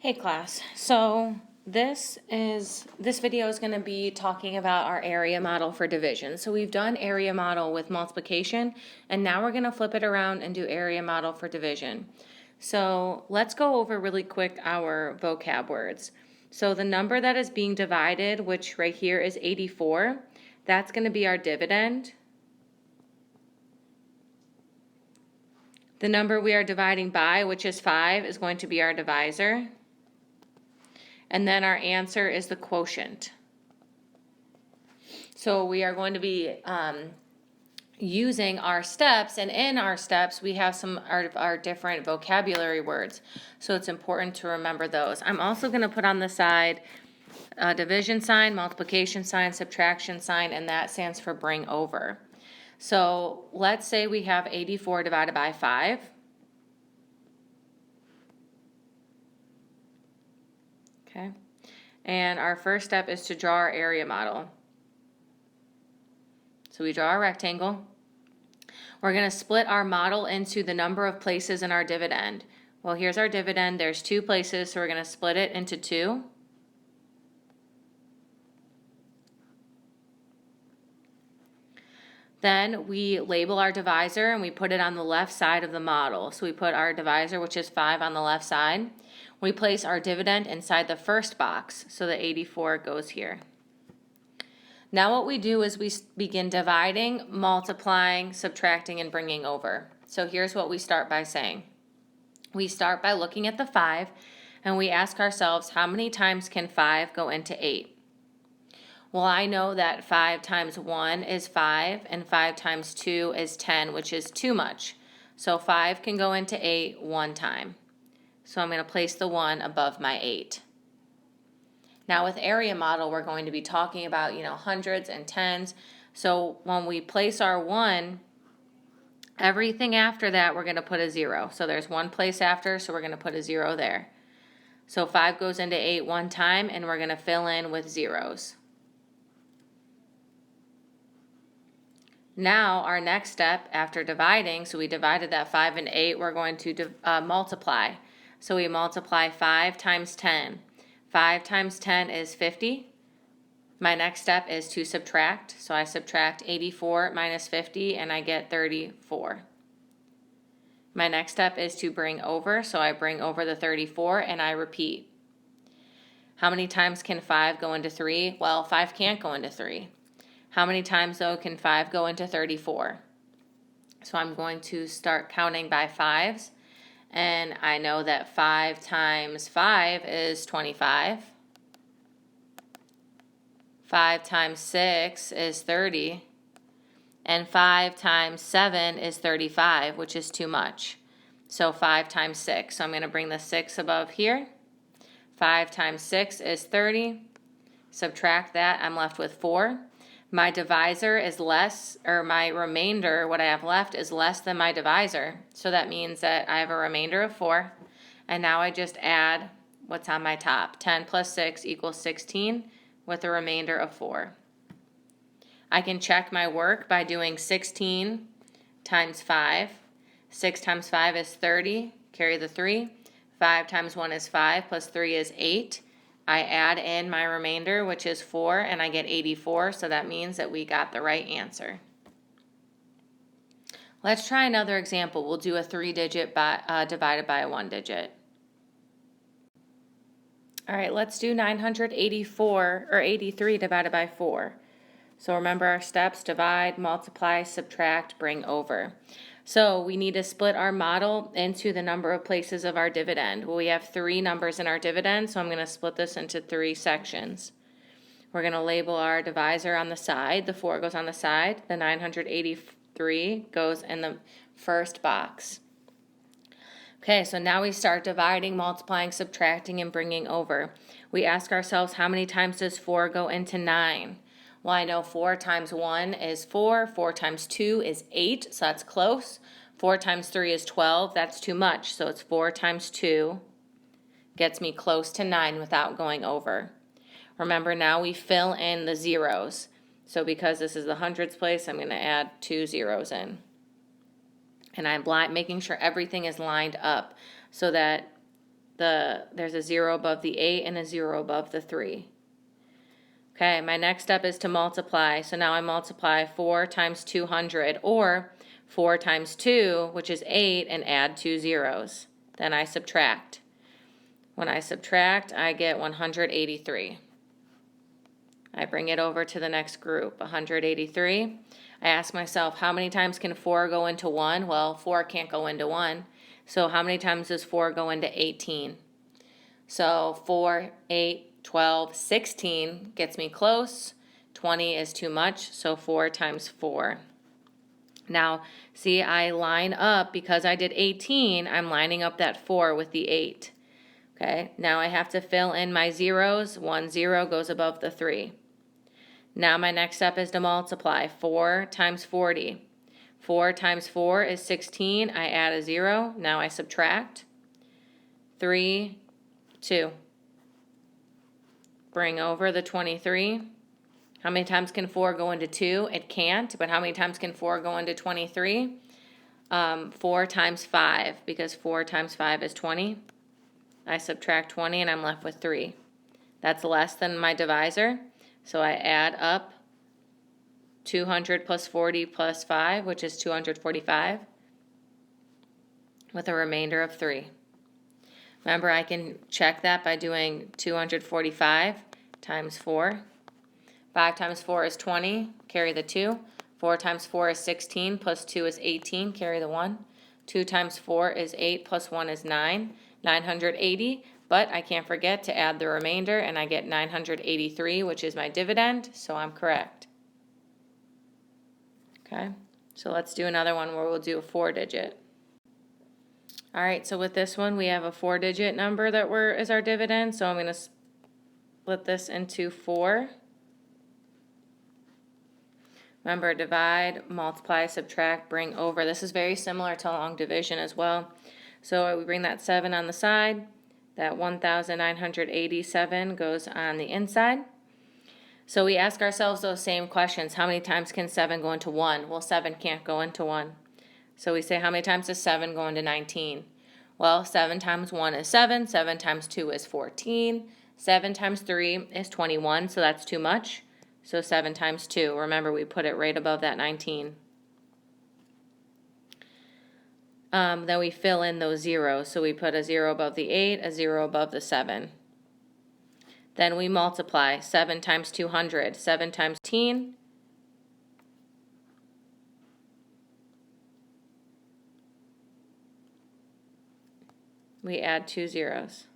Hey class, so this video is going to be talking about our area model for division. So we've done area model with multiplication, and now we're going to flip it around and do area model for division. So let's go over really quick our vocab words. So the number that is being divided, which right here is 84, that's going to be our dividend. The number we are dividing by, which is 5, is going to be our divisor. And then our answer is the quotient. So we are going to be using our steps, and in our steps we have some of our different vocabulary words. So it's important to remember those. I'm also going to put on the side a division sign, multiplication sign, subtraction sign, and that stands for bring over. So let's say we have 84 divided by 5. Okay, and our first step is to draw our area model. So we draw a rectangle. We're going to split our model into the number of places in our dividend. Well, here's our dividend. There's 2 places, so we're going to split it into 2. Then we label our divisor and we put it on the left side of the model. So we put our divisor, which is 5, on the left side. We place our dividend inside the first box, so the 84 goes here. Now what we do is we begin dividing, multiplying, subtracting, and bringing over. So here's what we start by saying. We start by looking at the 5, and we ask ourselves, how many times can 5 go into 8? Well, I know that 5 times 1 is 5, and 5 times 2 is 10, which is too much. So 5 can go into 8 one time. So I'm going to place the 1 above my 8. Now with area model, we're going to be talking about, hundreds and tens. So when we place our 1, everything after that, we're going to put a 0. So there's 1 place after, so we're going to put a 0 there. So 5 goes into 8 one time, and we're going to fill in with zeros. Now our next step after dividing, so we divided that 5 and 8, we're going to multiply. So we multiply 5 times 10. 5 times 10 is 50. My next step is to subtract. So I subtract 84 minus 50 and I get 34. My next step is to bring over. So I bring over the 34 and I repeat. How many times can 5 go into 3? Well, 5 can't go into 3. How many times though can 5 go into 34? So I'm going to start counting by 5s. And I know that 5 times 5 is 25. 5 times 6 is 30. And 5 times 7 is 35, which is too much. So 5 times 6. So I'm going to bring the 6 above here. 5 times 6 is 30. Subtract that, I'm left with 4. My divisor is less, or my remainder, what I have left, is less than my divisor. So that means that I have a remainder of 4. And now I just add what's on my top. 10 plus 6 equals 16 with a remainder of 4. I can check my work by doing 16 times 5. 6 times 5 is 30. Carry the 3. 5 times 1 is 5 plus 3 is 8. I add in my remainder, which is 4, and I get 84, so that means that we got the right answer. Let's try another example. We'll do a 3-digit divided by a 1-digit. All right, let's do 984 or 83 divided by 4. So remember our steps: divide, multiply, subtract, bring over. So we need to split our model into the number of places of our dividend. Well, we have 3 numbers in our dividend, so I'm going to split this into 3 sections. We're going to label our divisor on the side. The 4 goes on the side. The 983 goes in the first box. Okay, so now we start dividing, multiplying, subtracting, and bringing over. We ask ourselves, how many times does 4 go into 9? Well, I know 4 times 1 is 4, 4 times 2 is 8, so that's close. 4 times 3 is 12, that's too much, so it's 4 times 2. Gets me close to 9 without going over. Remember, now we fill in the zeros. So because this is the hundreds place, I'm going to add 2 zeros in. And I'm making sure everything is lined up so that there's a 0 above the 8 and a 0 above the 3. Okay, my next step is to multiply. So now I multiply 4 times 200, or 4 times 2, which is 8, and add 2 zeros. Then I subtract. When I subtract, I get 183. I bring it over to the next group, 183. I ask myself, how many times can 4 go into 1? Well, 4 can't go into 1. So how many times does 4 go into 18? So 4, 8, 12, 16 gets me close. 20 is too much, so 4 times 4. Now, see, I line up, because I did 18, I'm lining up that 4 with the 8. Okay, now I have to fill in my zeros. 1 0 goes above the 3. Now my next step is to multiply. 4 times 40. 4 times 4 is 16. I add a 0. Now I subtract. 3, 2. Bring over the 23. How many times can 4 go into 2? It can't, but how many times can 4 go into 23? 4 times 5, because 4 times 5 is 20. I subtract 20 and I'm left with 3. That's less than my divisor. So I add up 200 plus 40 plus 5, which is 245, with a remainder of 3. Remember, I can check that by doing 245 times 4. 5 times 4 is 20, carry the 2. 4 times 4 is 16, plus 2 is 18, carry the 1. 2 times 4 is 8, plus 1 is 9, 980. But I can't forget to add the remainder, and I get 983, which is my dividend, so I'm correct. Okay, so let's do another one where we'll do a 4-digit. All right, so with this one, we have a 4-digit number that is our dividend, so I'm going to split this into 4. Remember, divide, multiply, subtract, bring over. This is very similar to long division as well. So we bring that 7 on the side. That 1,987 goes on the inside. So we ask ourselves those same questions. How many times can 7 go into 1? Well, 7 can't go into 1. So we say, how many times does 7 go into 19? Well, 7 times 1 is 7. 7 times 2 is 14. 7 times 3 is 21, so that's too much. So 7 times 2. Remember, we put it right above that 19. Then we fill in those zeros. So we put a 0 above the 8, a 0 above the 7. Then we multiply. 7 times 200. 7 times 18. We add 2 zeros.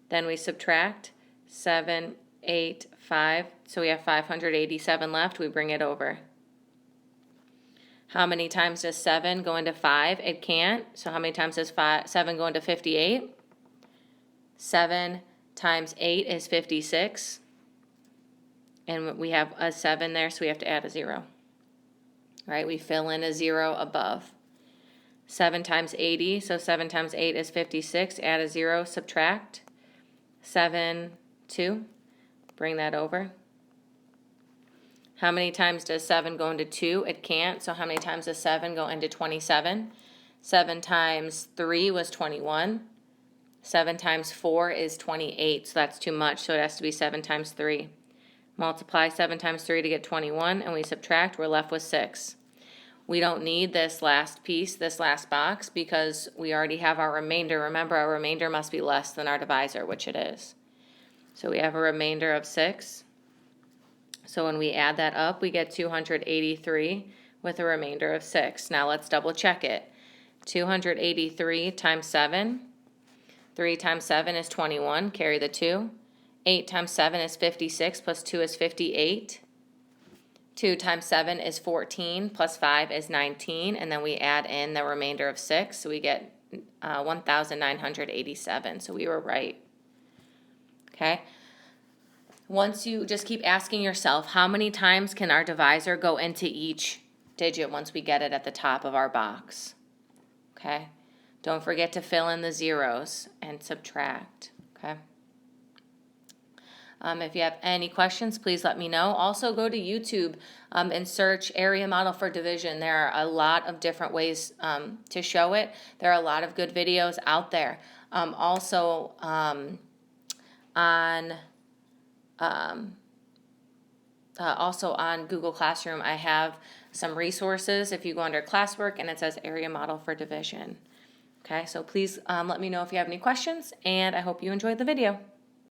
Then we subtract. 7, 8, 5. So we have 587 left. We bring it over. How many times does 7 go into 5? It can't. So how many times does 7 go into 58? 7 times 8 is 56. And we have a 7 there, so we have to add a 0. All right, we fill in a 0 above. 7 times 80, so 7 times 8 is 56. Add a 0, subtract. 7, 2. Bring that over. How many times does 7 go into 2? It can't. So how many times does 7 go into 27? 7 times 3 was 21. 7 times 4 is 28. So that's too much. So it has to be 7 times 3. Multiply 7 times 3 to get 21, and we subtract. We're left with 6. We don't need this last piece, this last box, because we already have our remainder. Remember, our remainder must be less than our divisor, which it is. So we have a remainder of 6. So when we add that up, we get 283 with a remainder of 6. Now let's double check it. 283 times 7. 3 times 7 is 21. Carry the 2. 8 times 7 is 56, plus 2 is 58. 2 times 7 is 14, plus 5 is 19. And then we add in the remainder of 6. So we get 1,987. So we were right. Okay. Once you just keep asking yourself, how many times can our divisor go into each digit once we get it at the top of our box? Okay. Don't forget to fill in the zeros and subtract. Okay. If you have any questions, please let me know. Also, go to YouTube and search area model for division. There are a lot of different ways to show it. There are a lot of good videos out there. Also, on Google Classroom, I have some resources. If you go under classwork and it says area model for division. Okay, so please let me know if you have any questions, and I hope you enjoyed the video.